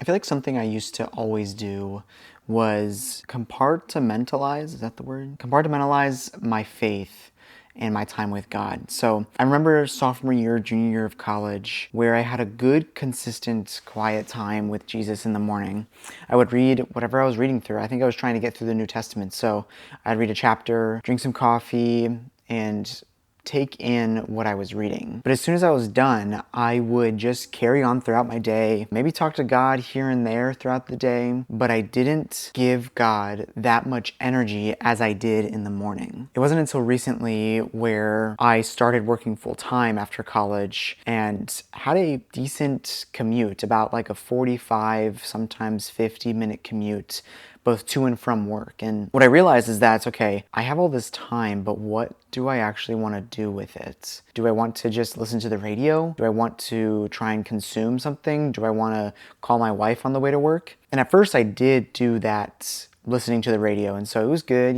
I feel like something I used to always do was compartmentalize, is that the word? Compartmentalize my faith and my time with God. So I remember sophomore year, junior year of college, where I had a good, consistent, quiet time with Jesus in the morning. I would read whatever I was reading through. I think I was trying to get through the New Testament. So I'd read a chapter, drink some coffee, and take in what I was reading. But as soon as I was done, I would just carry on throughout my day, maybe talk to God here and there throughout the day, but I didn't give God that much energy as I did in the morning. It wasn't until recently where I started working full time after college and had a decent commute, about like a 45, sometimes 50-minute commute, both to and from work. And what I realized is that, okay, I have all this time, but what do I actually want to do with it? Do I want to just listen to the radio? Do I want to try and consume something? Do I want to call my wife on the way to work? And at first I did do that, listening to the radio. And so it was good,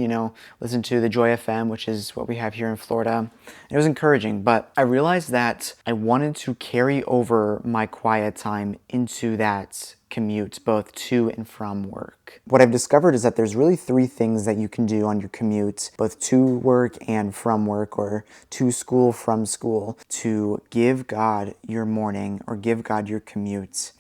listen to the Joy FM, which is what we have here in Florida. It was encouraging, but I realized that I wanted to carry over my quiet time into that commute, both to and from work. What I've discovered is that there's really three things that you can do on your commute, both to work and from work, or to school, from school, to give God your morning or give God your commute.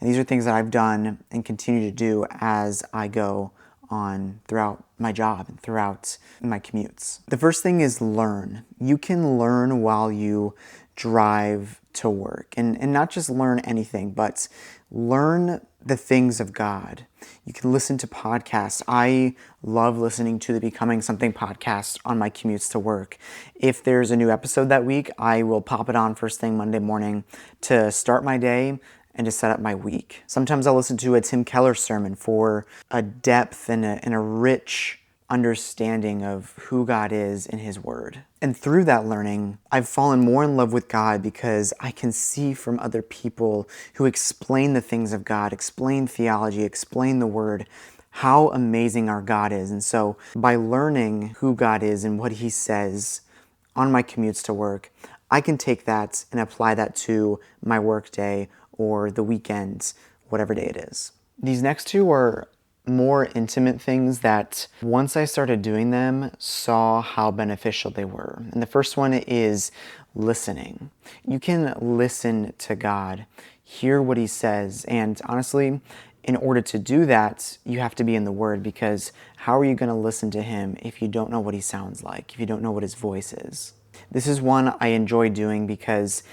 And these are things that I've done and continue to do as I go on throughout my job and throughout my commutes. The first thing is learn. You can learn while you drive to work, and not just learn anything, but learn the things of God. You can listen to podcasts. I love listening to the Becoming Something podcast on my commutes to work. If there's a new episode that week, I will pop it on first thing Monday morning to start my day and to set up my week. Sometimes I'll listen to a Tim Keller sermon for a depth and a rich understanding of who God is in His Word. And through that learning, I've fallen more in love with God because I can see from other people who explain the things of God, explain theology, explain the Word, how amazing our God is. And so by learning who God is and what He says on my commutes to work, I can take that and apply that to my work day or the weekends, whatever day it is. These next two are more intimate things that once I started doing them, saw how beneficial they were. And the first one is listening. You can listen to God, hear what He says, and honestly, in order to do that, you have to be in the Word, because how are you going to listen to Him if you don't know what He sounds like, if you don't know what His voice is? This is one I enjoy doing because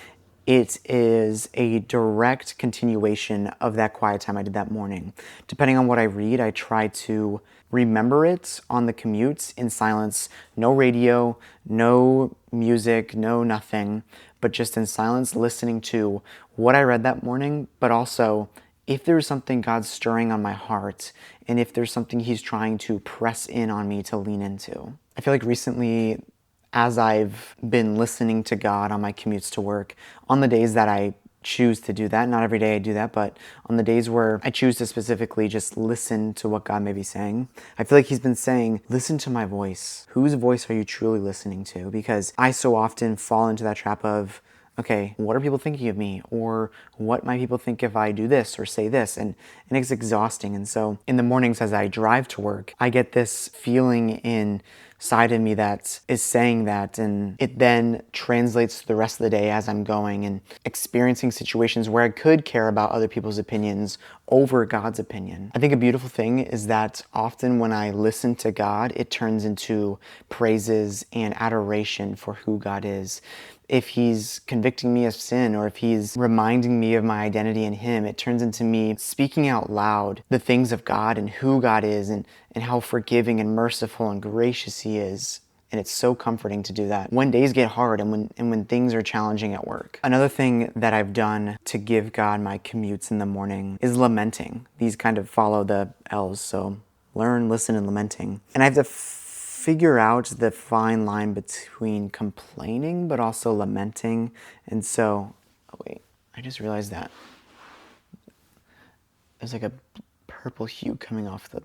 it is a direct continuation of that quiet time I did that morning. Depending on what I read, I try to remember it on the commute in silence. No radio, no music, no nothing, but just in silence, listening to what I read that morning, but also if there's something God's stirring on my heart, and if there's something He's trying to press in on me to lean into. I feel like recently, as I've been listening to God on my commutes to work, on the days that I choose to do that, not every day I do that, but on the days where I choose to specifically just listen to what God may be saying, I feel like He's been saying, listen to my voice. Whose voice are you truly listening to? Because I so often fall into that trap of, okay, what are people thinking of me? Or what might people think if I do this or say this? And it's exhausting. And so in the mornings as I drive to work, I get this feeling inside of me that is saying that, and it then translates to the rest of the day as I'm going and experiencing situations where I could care about other people's opinions over God's opinion. I think a beautiful thing is that often when I listen to God, it turns into praises and adoration for who God is. If He's convicting me of sin, or if He's reminding me of my identity in Him, it turns into me speaking out loud the things of God and who God is, and how forgiving and merciful and gracious He is. And it's so comforting to do that when days get hard and when things are challenging at work. Another thing that I've done to give God my commutes in the morning is lamenting. These kind of follow the L's, so learn, listen, and lamenting. And I have to figure out the fine line between complaining but also lamenting. And so, oh wait, I just realized that there's like a purple hue coming off the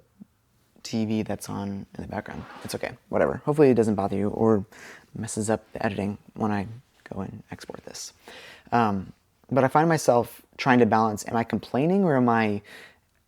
TV that's on in the background. It's okay, whatever. Hopefully it doesn't bother you or messes up the editing when I go and export this. But I find myself trying to balance, am I complaining or am I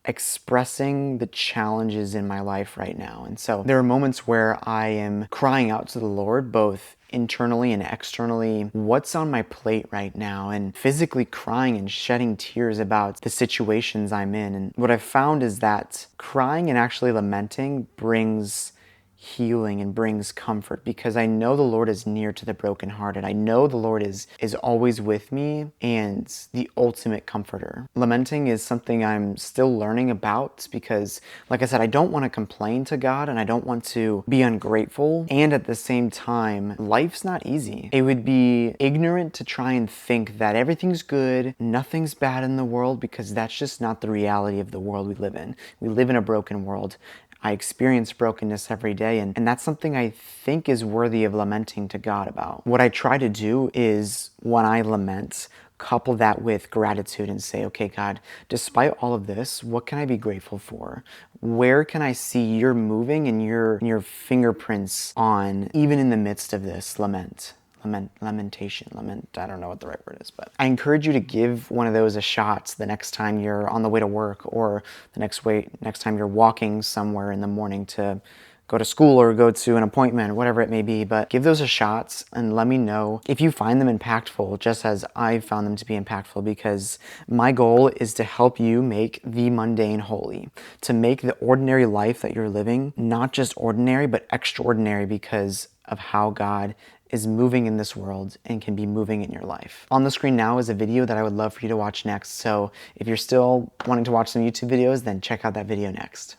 expressing the challenges in my life right now? And so there are moments where I am crying out to the Lord, both internally and externally, what's on my plate right now, and physically crying and shedding tears about the situations I'm in. And what I've found is that crying and actually lamenting brings healing and brings comfort, because I know the Lord is near to the brokenhearted. I know the Lord is always with me and the ultimate comforter. Lamenting is something I'm still learning about because, like I said, I don't want to complain to God and I don't want to be ungrateful. And at the same time, life's not easy. It would be ignorant to try and think that everything's good, nothing's bad in the world, because that's just not the reality of the world we live in. We live in a broken world. I experience brokenness every day, and that's something I think is worthy of lamenting to God about. What I try to do is, when I lament, couple that with gratitude and say, okay, God, despite all of this, what can I be grateful for? Where can I see you're moving and your fingerprints on, even in the midst of this lamentation, I don't know what the right word is, but I encourage you to give one of those a shot the next time you're on the way to work, or the next time you're walking somewhere in the morning to go to school or go to an appointment, whatever it may be. But give those a shot and let me know if you find them impactful, just as I found them to be impactful, because my goal is to help you make the mundane holy, to make the ordinary life that you're living not just ordinary, but extraordinary because of how God is moving in this world and can be moving in your life. On the screen now is a video that I would love for you to watch next. So if you're still wanting to watch some YouTube videos, then check out that video next.